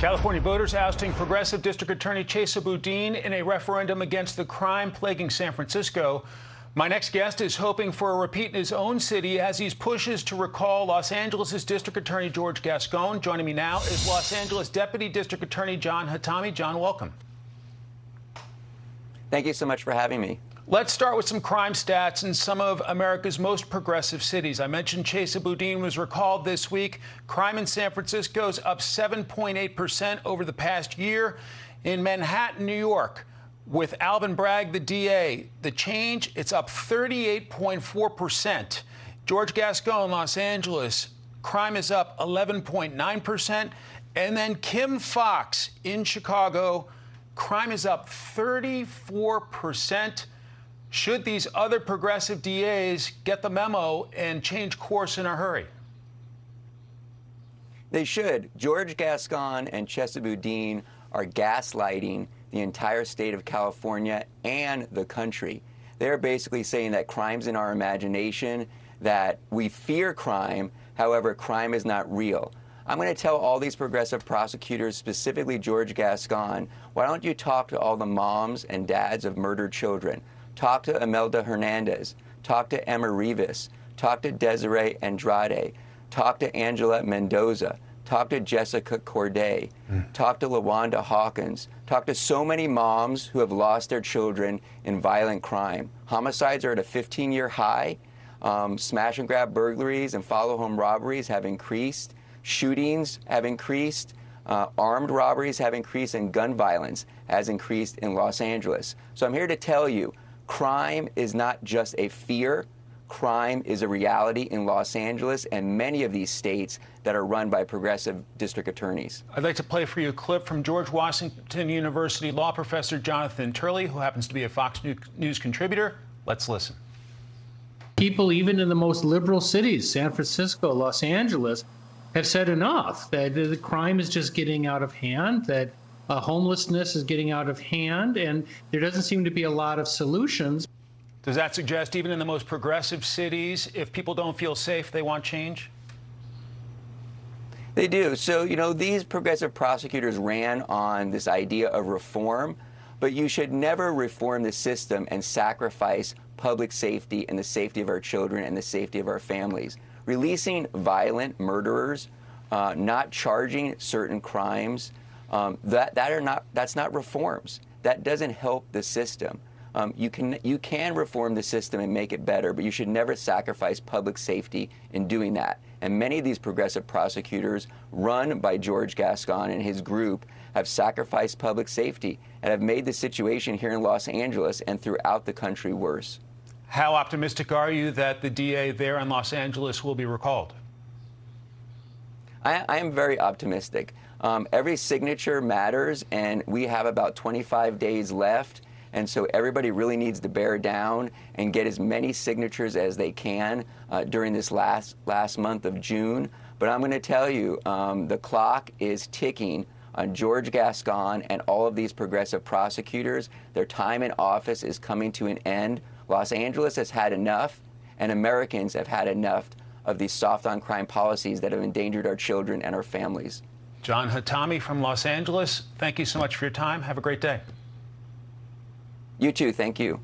California voters ousting progressive District Attorney Chesa Boudin in a referendum against the crime plaguing San Francisco. My next guest is hoping for a repeat in his own city as he pushes to recall Los Angeles' District Attorney George Gascon. Joining me now is Los Angeles Deputy District Attorney John Hatami. John, welcome. Thank you so much for having me. Let's start with some crime stats in some of America's most progressive cities. I mentioned Chesa Boudin was recalled this week. Crime in San Francisco is up 7.8% over the past year. In Manhattan, New York, with Alvin Bragg, the DA, the change, it's up 38.4%. George Gascon, Los Angeles, crime is up 11.9%. And then Kim Foxx in Chicago, crime is up 34%. Should these other progressive DAs get the memo and change course in a hurry? They should. George Gascon and Chesa Boudin are gaslighting the entire state of California and the country. They're basically saying that crime's in our imagination, that we fear crime, however, crime is not real. I'm going to tell all these progressive prosecutors, specifically George Gascon, why don't you talk to all the moms and dads of murdered children? Talk to Imelda Hernandez, talk to Emma Rivas, talk to Desiree Andrade, talk to Angela Mendoza, talk to Jessica Corday, talk to LaWanda Hawkins, talk to so many moms who have lost their children in violent crime. Homicides are at a 15-year high. Smash and grab burglaries and follow home robberies have increased. Shootings have increased. Armed robberies have increased, and gun violence has increased in Los Angeles. So I'm here to tell you, crime is not just a fear. Crime is a reality in Los Angeles and many of these states that are run by progressive district attorneys. I'd like to play for you a clip from George Washington University law professor Jonathan Turley, who happens to be a Fox News contributor. Let's listen. People, even in the most liberal cities, San Francisco, Los Angeles, have said enough, that the crime is just getting out of hand, that homelessness is getting out of hand, and there doesn't seem to be a lot of solutions. Does that suggest even in the most progressive cities, if people don't feel safe, they want change? They do. So, you know, these progressive prosecutors ran on this idea of reform, but you should never reform the system and sacrifice public safety and the safety of our children and the safety of our families. Releasing violent murderers, not charging certain crimes, that's not reforms. That doesn't help the system. You can reform the system and make it better, but you should never sacrifice public safety in doing that. And many of these progressive prosecutors, run by George Gascon and his group, have sacrificed public safety and have made the situation here in Los Angeles and throughout the country worse. How optimistic are you that the DA there in Los Angeles will be recalled? I am very optimistic. Every signature matters, and we have about 25 days left. And so everybody really needs to bear down and get as many signatures as they can during this last month of June. But I'm going to tell you, the clock is ticking on George Gascon and all of these progressive prosecutors. Their time in office is coming to an end. Los Angeles has had enough, and Americans have had enough of these soft-on-crime policies that have endangered our children and our families. John Hatami from Los Angeles, thank you so much for your time. Have a great day. You too. Thank you.